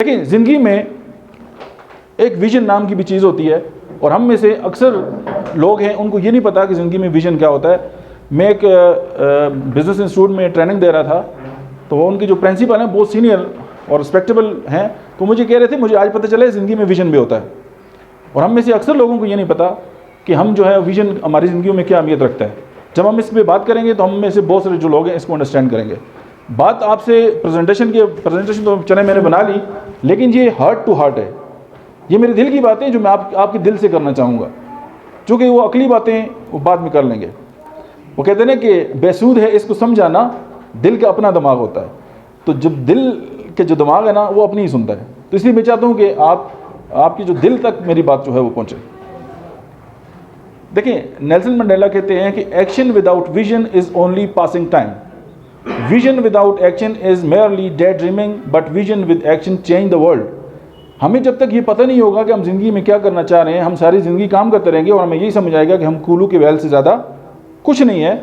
देखिए, ज़िंदगी में एक विजन नाम की भी चीज़ होती है और हम में से अक्सर लोग हैं उनको ये नहीं पता कि ज़िंदगी में विजन क्या होता है। मैं एक बिज़नेस इंस्टीट्यूट में ट्रेनिंग दे रहा था, तो उनके जो प्रिंसिपल हैं बहुत सीनियर और रिस्पेक्टेबल हैं, तो मुझे कह रहे थे मुझे आज पता चला है ज़िंदगी में विजन भी होता है। और हम में से अक्सर लोगों को ये नहीं पता कि हम जो है विजन हमारी ज़िंदगी में क्या अहमियत रखता है। जब हम इस पर बात करेंगे तो हम में से बहुत सारे जो लोग हैं इसको अंडरस्टैंड करेंगे। बात आपसे प्रेजेंटेशन तो चले मैंने बना ली, लेकिन ये हार्ट टू हार्ट है, ये मेरे दिल की बातें जो मैं आपके दिल से करना चाहूँगा। चूँकि वो अकली बातें वो बाद में कर लेंगे। वो कहते हैं ना कि बेसूद है इसको समझाना, दिल का अपना दिमाग होता है। तो जब दिल के जो दिमाग है ना वो अपनी ही सुनता है। तो इसलिए मैं चाहता हूँ कि आपकी जो दिल तक मेरी बात जो है वो पहुँचे। देखिए, नेल्सन मंडेला कहते हैं कि action without vision is only passing time, vision without action is merely dead dreaming, but vision with action change the world. हमें जब तक ये पता नहीं होगा कि हम ज़िंदगी में क्या करना चाह रहे हैं, हम सारी ज़िंदगी काम करते रहेंगे और हमें यही समझ आएगा कि हम कूलू के बैल से ज़्यादा कुछ नहीं है।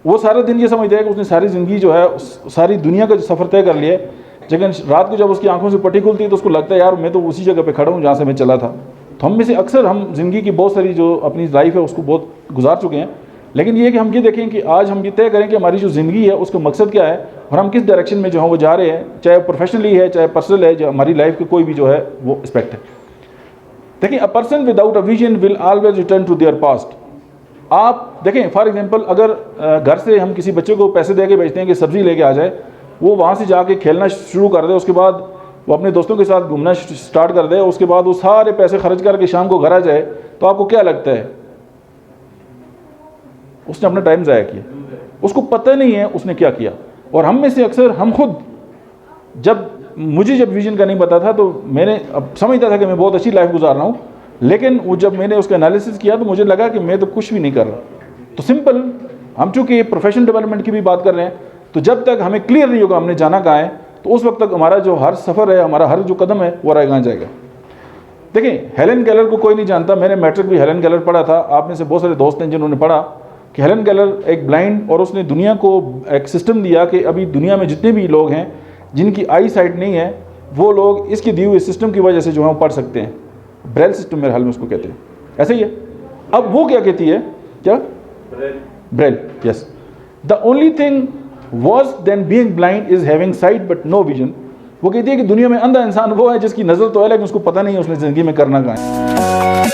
वो सारा दिन ये समझता है कि उसने सारी ज़िंदगी जो है सारी दुनिया का सफ़र तय कर लिया है, लेकिन रात को जब उसकी आंखों से पट्टी खुलती है तो उसको लगता है यार मैं तो उसी जगह पे खड़ा हूँ जहाँ से मैं चला था। तो हम में से अक्सर हम ज़िंदगी की बहुत सारी जो अपनी लाइफ है उसको बहुत गुजार चुके हैं, लेकिन ये कि हम ये देखें कि आज हम ये तय करें कि हमारी जो ज़िंदगी है उसका मकसद क्या है और हम किस डायरेक्शन में जो है वो जा रहे हैं, चाहे प्रोफेशनली है चाहे पर्सनल है, जो हमारी लाइफ के कोई भी जो है वो एस्पेक्ट है। देखिए, a person without a vision will always return to their past. आप देखें, फॉर एग्जांपल, अगर घर से हम किसी बच्चे को पैसे दे के भेजते हैं कि सब्ज़ी लेके आ जाए, वो वहाँ से जाके खेलना शुरू कर दे, उसके बाद वो अपने दोस्तों के साथ घूमना स्टार्ट कर दे, उसके बाद वो सारे पैसे खर्च करके शाम को घर आ जाए, तो आपको क्या लगता है? उसने अपना टाइम ज़ाया किया, उसको पता नहीं है उसने क्या किया। और हम में से अक्सर हम खुद जब विजन का नहीं पता था तो मैंने अब समझता था कि मैं बहुत अच्छी लाइफ गुजार रहा हूँ, लेकिन वो जब मैंने उसका एनालिसिस किया तो मुझे लगा कि मैं तो कुछ भी नहीं कर रहा। तो सिंपल, हम चूँकि प्रोफेशनल डेवलपमेंट की भी बात कर रहे हैं, तो जब तक हमें क्लियर नहीं होगा हमने जाना कहाँ है, तो उस वक्त तक हमारा जो हर सफ़र है, हमारा हर जो कदम है वो रह जाएगा। देखिए, हेलन केलर को कोई नहीं जानता, मैंने मैट्रिक भी हेलन केलर पढ़ा था। आप में से बहुत सारे दोस्त हैं जिन्होंने पढ़ा कि हेलन केलर एक ब्लाइंड, और उसने दुनिया को एक सिस्टम दिया कि अभी दुनिया में जितने भी लोग हैं जिनकी आई साइट नहीं है, वो लोग इसके दिए हुए सिस्टम की वजह से जो है वो पढ़ सकते हैं। ब्रेल सिस्टम मेरे हाल में उसको कहते हैं, ऐसे ही है। अब वो क्या कहती है, क्या? Braille, yes. The only thing worse than being blind is having sight but no vision. वो कहती है कि दुनिया में अंधा इंसान वो है जिसकी नज़र तो है लेकिन उसको पता नहीं है उसने ज़िंदगी में करना कहाँ है।